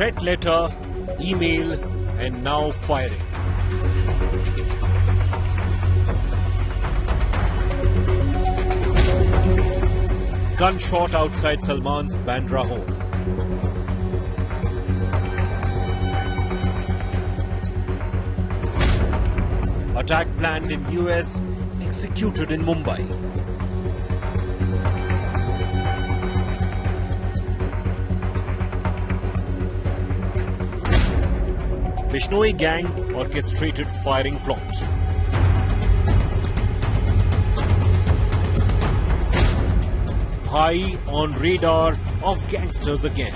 Threat letter, email, and now firing. Gunshot outside Salman's Bandra home. Attack planned in US, executed in Mumbai. Bishnoi gang orchestrated firing plot. High on radar of gangsters again.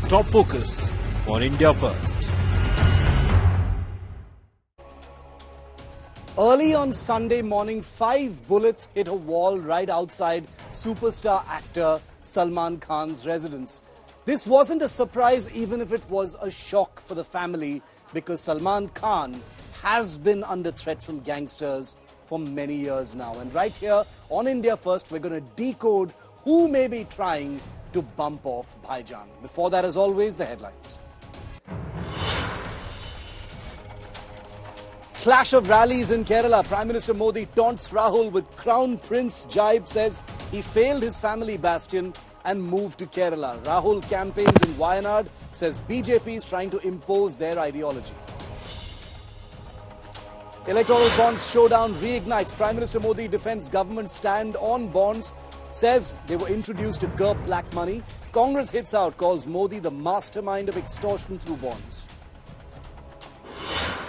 Top focus on India first. Early on Sunday morning, 5 bullets hit a wall right outside superstar actor Salman Khan's residence. This wasn't a surprise, even if it was a shock for the family, because Salman Khan has been under threat from gangsters for many years now. And right here on India First, we're going to decode who may be trying to bump off Bhaijan. Before that, as always, the headlines. Clash of rallies in Kerala. Prime Minister Modi taunts Rahul with Crown Prince jibe, says he failed his family bastion and moved to Kerala. Rahul campaigns in Wayanad, says BJP is trying to impose their ideology. Electoral bonds showdown reignites. Prime Minister Modi defends government stand on bonds, says they were introduced to curb black money. Congress hits out, calls Modi the mastermind of extortion through bonds.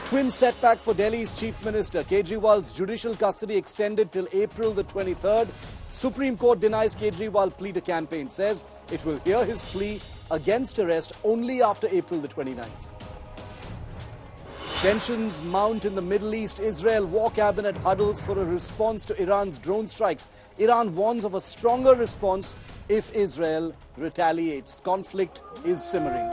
Twin setback for Delhi's Chief Minister. Kejriwal's judicial custody extended till April the 23rd. Supreme Court denies Kejriwal plea to campaign, says it will hear his plea against arrest only after April the 29th. Tensions mount in the Middle East. Israel war cabinet huddles for a response to Iran's drone strikes. Iran warns of a stronger response if Israel retaliates. Conflict is simmering.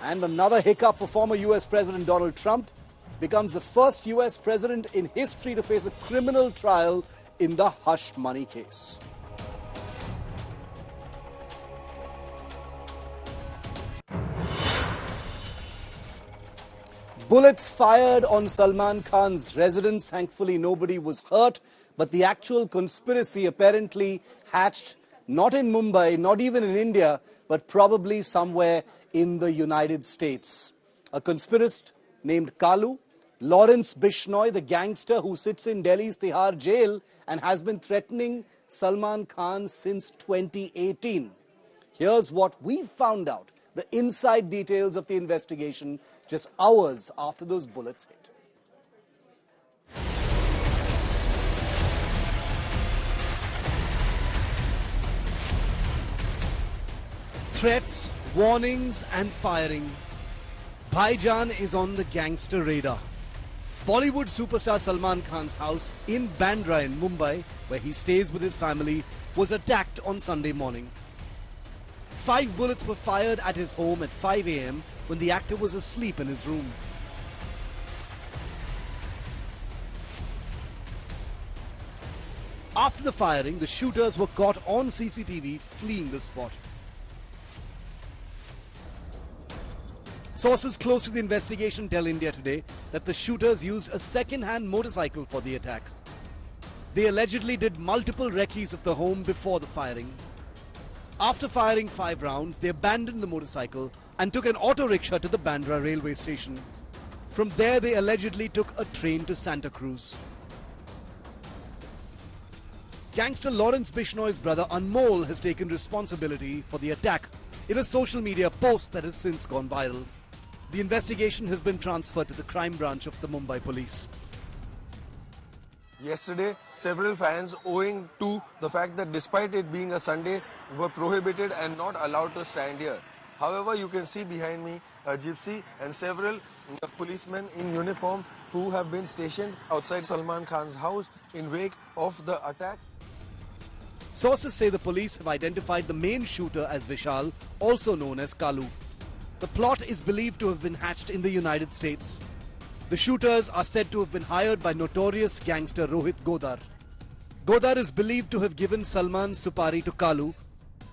And another hiccup for former US President Donald Trump. Becomes the first US president in history to face a criminal trial in the hush money case. Bullets fired on Salman Khan's residence. Thankfully, nobody was hurt. But the actual conspiracy apparently hatched not in Mumbai, not even in India, but probably somewhere in the United States. A conspiracist named Kalu, Lawrence Bishnoi, the gangster who sits in Delhi's Tihar jail and has been threatening Salman Khan since 2018. Here's what we found out, the inside details of the investigation just hours after those bullets hit. Threats, warnings and firing. Bhaijan is on the gangster radar. Bollywood superstar Salman Khan's house in Bandra in Mumbai, where he stays with his family, was attacked on Sunday morning. 5 bullets were fired at his home at 5 a.m. when the actor was asleep in his room. After the firing, the shooters were caught on CCTV fleeing the spot. Sources close to the investigation tell India Today that the shooters used a second-hand motorcycle for the attack. They allegedly did multiple recce's of the home before the firing. After firing 5 rounds, they abandoned the motorcycle and took an auto rickshaw to the Bandra railway station. From there, they allegedly took a train to Santa Cruz. Gangster Lawrence Bishnoi's brother Anmol has taken responsibility for the attack in a social media post that has since gone viral. The investigation has been transferred to the crime branch of the Mumbai police. Yesterday, several fans, owing to the fact that despite it being a Sunday, were prohibited and not allowed to stand here. However, you can see behind me a gypsy and several policemen in uniform who have been stationed outside Salman Khan's house in wake of the attack. Sources say the police have identified the main shooter as Vishal, also known as Kalu. The plot is believed to have been hatched in the United States. The shooters are said to have been hired by notorious gangster Rohit Godar. Godar is believed to have given Salman's supari to Kalu,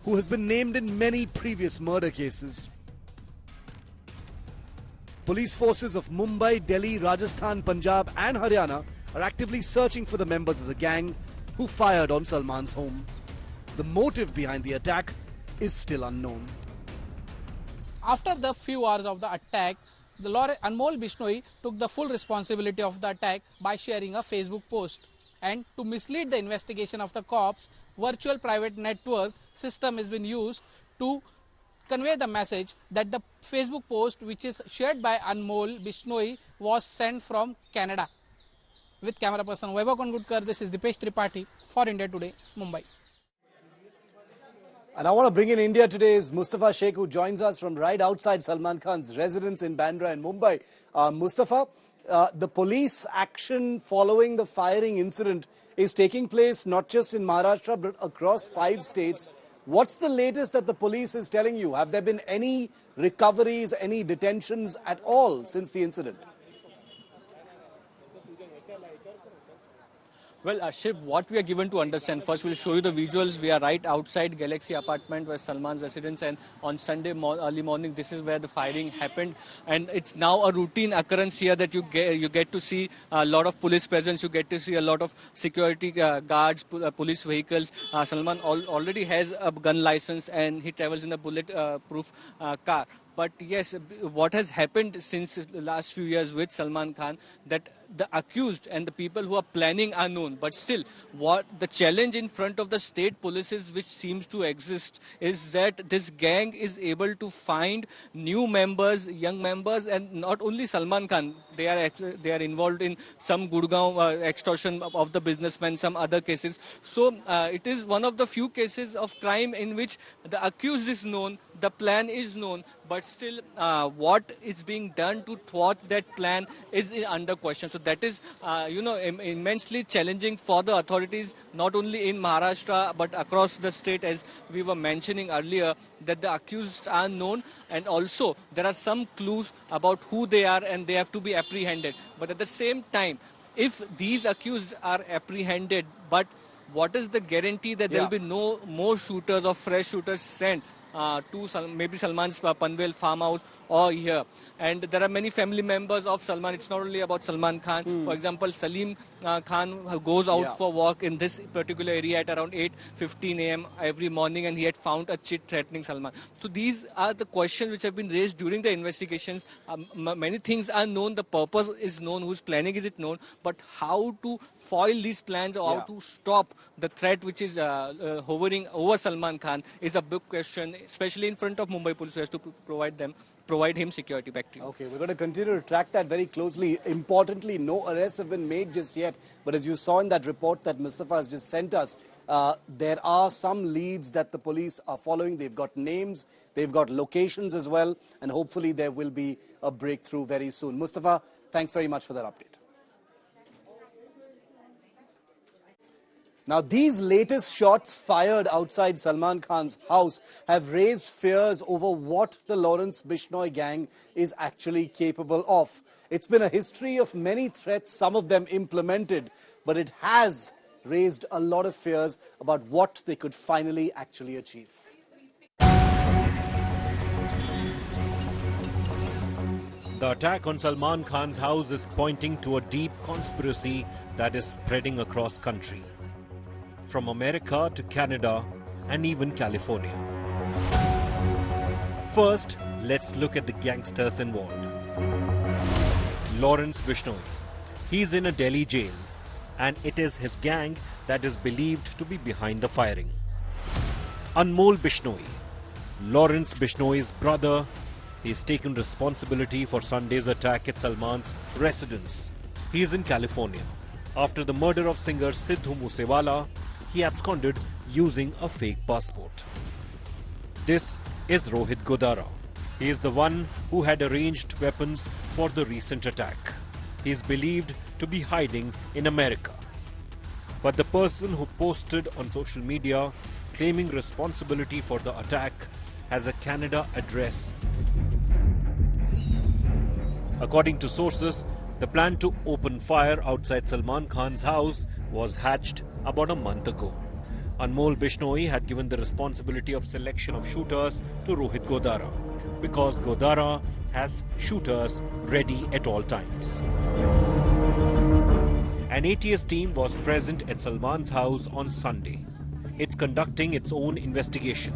who has been named in many previous murder cases. Police forces of Mumbai, Delhi, Rajasthan, Punjab and Haryana are actively searching for the members of the gang who fired on Salman's home. The motive behind the attack is still unknown. After the few hours of the attack, the Anmol Bishnoi took the full responsibility of the attack by sharing a Facebook post. And to mislead the investigation of the cops, virtual private network system has been used to convey the message that the Facebook post which is shared by Anmol Bishnoi was sent from Canada. With camera person Vaibhav Kongudkar, this is Dipesh Tripathi for India Today, Mumbai. And I want to bring in India Today's Mustafa Sheikh, who joins us from right outside Salman Khan's residence in Bandra in Mumbai. Mustafa, the police action following the firing incident is taking place not just in Maharashtra but across 5 states. What's the latest that the police is telling you? Have there been any recoveries, any detentions at all since the incident? Well, Shiv, what we are given to understand, first we'll show you the visuals. We are right outside Galaxy apartment where Salman's residence, and on Sunday early morning, this is where the firing happened. And it's now a routine occurrence here that you get to see a lot of police presence, you get to see a lot of security guards, police vehicles. Salman already has a gun license and he travels in a bullet-proof car. But yes, what has happened since the last few years with Salman Khan, that the accused and the people who are planning are known. But still, what the challenge in front of the state polices which seems to exist is that this gang is able to find new members, young members, and not only Salman Khan. They are involved in some Gurgaon extortion of the businessmen, some other cases. So it is one of the few cases of crime in which the accused is known, the plan is known, but still what is being done to thwart that plan is under question. So that is, immensely challenging for the authorities, not only in Maharashtra, but across the state, as we were mentioning earlier, that the accused are known, and also there are some clues about who they are and they have to be apprehended. But at the same time, if these accused are apprehended, but what is the guarantee that there will be no more shooters or fresh shooters sent to maybe Salman's Panvel farmhouse or here? And there are many family members of Salman. It's not only about Salman Khan. For example, Salim Khan goes out for walk in this particular area at around 8:15 a.m. every morning, and he had found a chit threatening Salman. So these are the questions which have been raised during the investigations. Many things are known. The purpose is known. Who's planning is it known. But how to foil these plans or how to stop the threat which is hovering over Salman Khan is a big question, especially in front of Mumbai police, who has to provide him security. Back to you. Okay, we're going to continue to track that very closely. Importantly, no arrests have been made just yet. But as you saw in that report that Mustafa has just sent us, there are some leads that the police are following. They've got names, they've got locations as well, and hopefully there will be a breakthrough very soon. Mustafa, thanks very much for that update. Now, these latest shots fired outside Salman Khan's house have raised fears over what the Lawrence Bishnoi gang is actually capable of. It's been a history of many threats, some of them implemented, but it has raised a lot of fears about what they could finally actually achieve. The attack on Salman Khan's house is pointing to a deep conspiracy that is spreading across country, from America to Canada and even California. First, let's look at the gangsters involved. Lawrence Bishnoi. He's in a Delhi jail, and it is his gang that is believed to be behind the firing. Anmol Bishnoi. Lawrence Bishnoi's brother. He's taken responsibility for Sunday's attack at Salman's residence. He is in California. After the murder of singer Sidhu Moosewala, he absconded using a fake passport. This is Rohit Godara. He is the one who had arranged weapons for the recent attack. He is believed to be hiding in America. But the person who posted on social media claiming responsibility for the attack has a Canada address. According to sources, the plan to open fire outside Salman Khan's house was hatched about a month ago. Anmol Bishnoi had given the responsibility of selection of shooters to Rohit Godara because Godara has shooters ready at all times. An ATS team was present at Salman's house on Sunday. It's conducting its own investigation.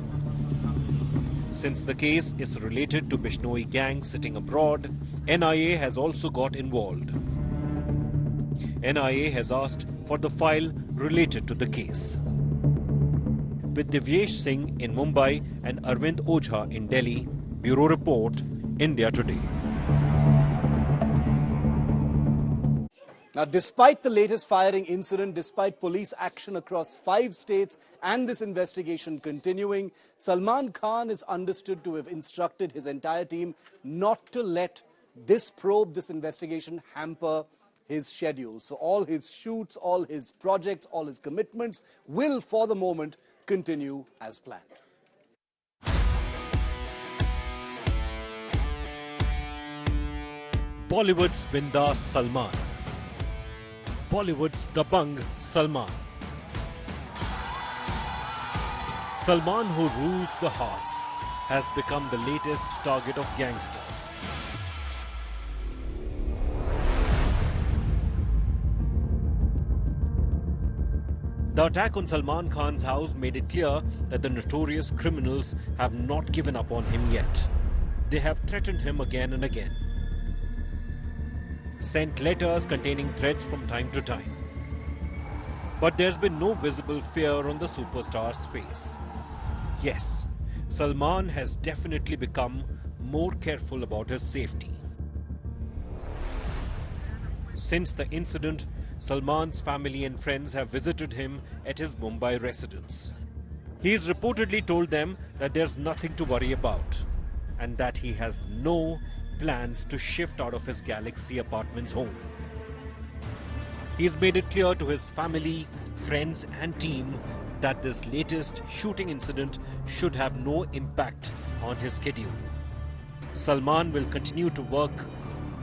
Since the case is related to Bishnoi gang sitting abroad, NIA has also got involved. NIA has asked for the file related to the case. With Divyesh Singh in Mumbai and Arvind Ojha in Delhi, Bureau Report, India Today. Now, despite the latest firing incident, despite police action across 5 states and this investigation continuing, Salman Khan is understood to have instructed his entire team not to let this probe, this investigation, hamper his schedule. So all his shoots, all his projects, all his commitments will, for the moment, continue as planned. Bollywood's Bindas Salman. Bollywood's Dabang Salman. Salman, who rules the hearts, has become the latest target of gangsters. The attack on Salman Khan's house made it clear that the notorious criminals have not given up on him yet. They have threatened him again and again, sent letters containing threats from time to time. But there's been no visible fear on the superstar's face. Yes, Salman has definitely become more careful about his safety. Since the incident, Salman's family and friends have visited him at his Mumbai residence. He's reportedly told them that there's nothing to worry about and that he has no plans to shift out of his Galaxy Apartments home. He's made it clear to his family, friends and team that this latest shooting incident should have no impact on his schedule. Salman will continue to work,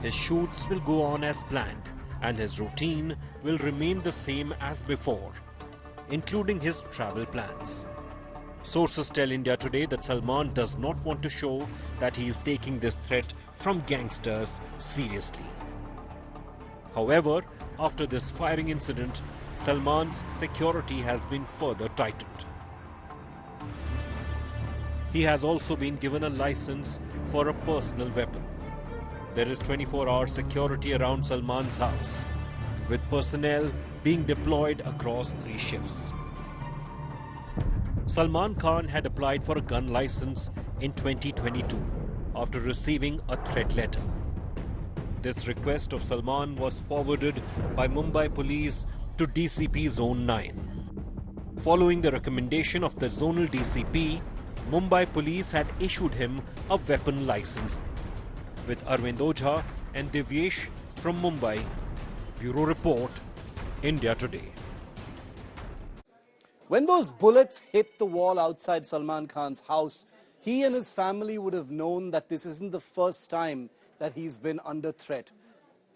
his shoots will go on as planned, and his routine will remain the same as before, including his travel plans. Sources tell India Today that Salman does not want to show that he is taking this threat from gangsters seriously. However, after this firing incident, Salman's security has been further tightened. He has also been given a license for a personal weapon. There is 24-hour security around Salman's house, with personnel being deployed across 3 shifts. Salman Khan had applied for a gun license in 2022 after receiving a threat letter. This request of Salman was forwarded by Mumbai police to DCP Zone 9. Following the recommendation of the zonal DCP, Mumbai police had issued him a weapon license. With Arvind Ojha and Divyesh from Mumbai, Bureau Report, India Today. When those bullets hit the wall outside Salman Khan's house, he and his family would have known that this isn't the first time that he's been under threat.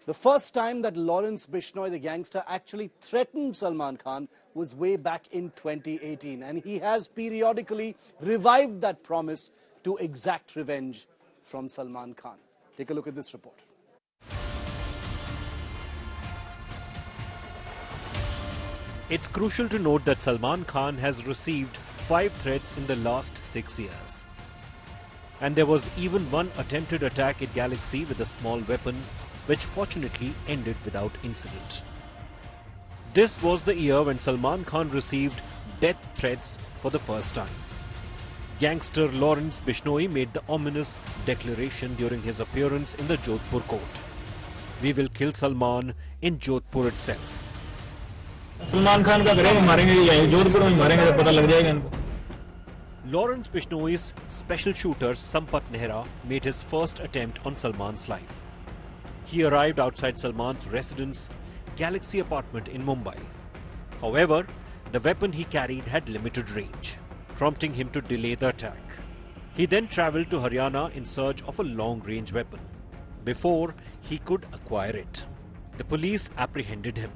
The first time that Lawrence Bishnoi, the gangster, actually threatened Salman Khan was way back in 2018. And he has periodically revived that promise to exact revenge from Salman Khan. Take a look at this report. It's crucial to note that Salman Khan has received 5 threats in the last 6 years. And there was even one attempted attack at Galaxy with a small weapon, which fortunately ended without incident. This was the year when Salman Khan received death threats for the first time. Gangster Lawrence Bishnoi made the ominous declaration during his appearance in the Jodhpur court. We will kill Salman in Jodhpur itself. Salman Khan का करेंगे मारेंगे यहीं जोधपुर में मारेंगे तो पता लग जाएगा इनको. Lawrence Bishnoi's special shooter Sampath Nehra made his first attempt on Salman's life. He arrived outside Salman's residence, Galaxy Apartment in Mumbai. However, the weapon he carried had limited range, prompting him to delay the attack. He then travelled to Haryana in search of a long-range weapon, before he could acquire it. The police apprehended him.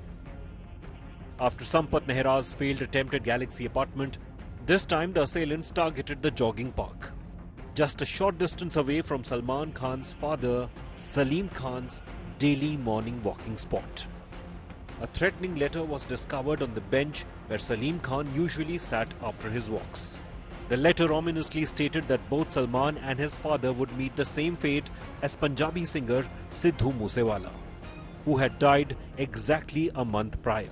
After Sampat Nehra's failed attempt at Galaxy apartment, this time the assailants targeted the jogging park, just a short distance away from Salman Khan's father Salim Khan's daily morning walking spot. A threatening letter was discovered on the bench where Salim Khan usually sat after his walks. The letter ominously stated that both Salman and his father would meet the same fate as Punjabi singer Sidhu Moosewala, who had died exactly a month prior.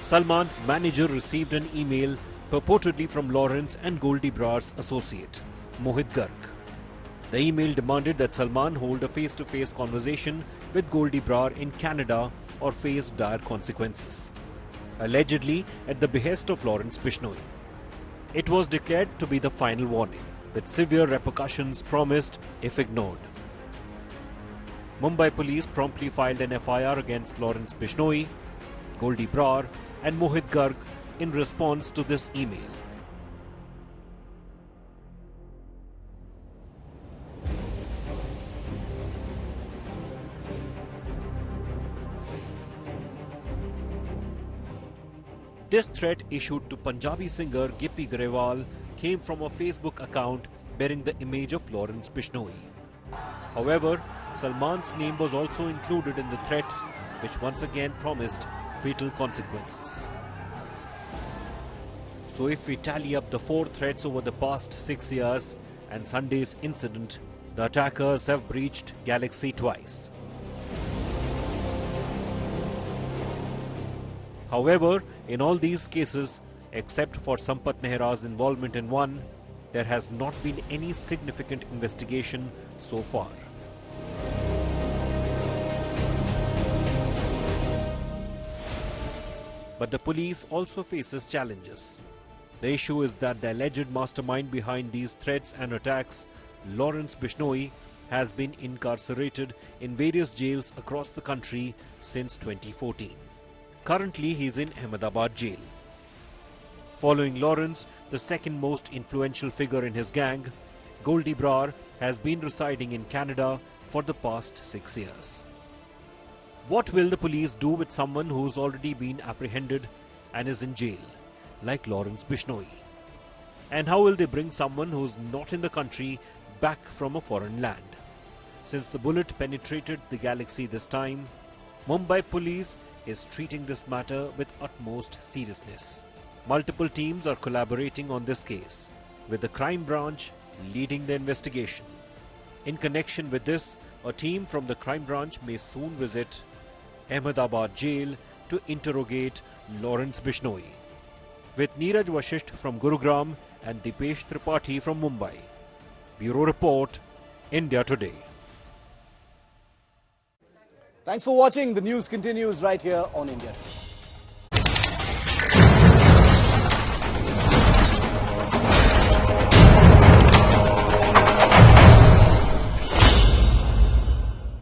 Salman's manager received an email purportedly from Lawrence and Goldie Brar's associate, Mohit Garg. The email demanded that Salman hold a face-to-face conversation with Goldie Brar in Canada or face dire consequences, allegedly at the behest of Lawrence Bishnoi. It was declared to be the final warning, with severe repercussions promised if ignored. Mumbai police promptly filed an FIR against Lawrence Bishnoi, Goldie Brar and Mohit Garg in response to this email. This threat issued to Punjabi singer Gippy Grewal came from a Facebook account bearing the image of Lawrence Bishnoi. However, Salman's name was also included in the threat, which once again promised fatal consequences. So if we tally up the 4 threats over the past 6 years and Sunday's incident, the attackers have breached Galaxy twice. However, in all these cases, except for Sampat Nehra's involvement in one, there has not been any significant investigation so far. But the police also faces challenges. The issue is that the alleged mastermind behind these threats and attacks, Lawrence Bishnoi, has been incarcerated in various jails across the country since 2014. Currently, he is in Ahmedabad jail. Following Lawrence, the second most influential figure in his gang, Goldie Brar, has been residing in Canada for the past 6 years. What will the police do with someone who's already been apprehended and is in jail, like Lawrence Bishnoi? And how will they bring someone who's not in the country back from a foreign land? Since the bullet penetrated the Galaxy this time, Mumbai police is treating this matter with utmost seriousness. Multiple teams are collaborating on this case, with the crime branch leading the investigation. In connection with this, a team from the crime branch may soon visit Ahmedabad jail to interrogate Lawrence Bishnoi. With Neeraj Vashisht from Gurugram and Dipesh Tripathi from Mumbai. Bureau Report, India Today. Thanks for watching. The news continues right here on India Today.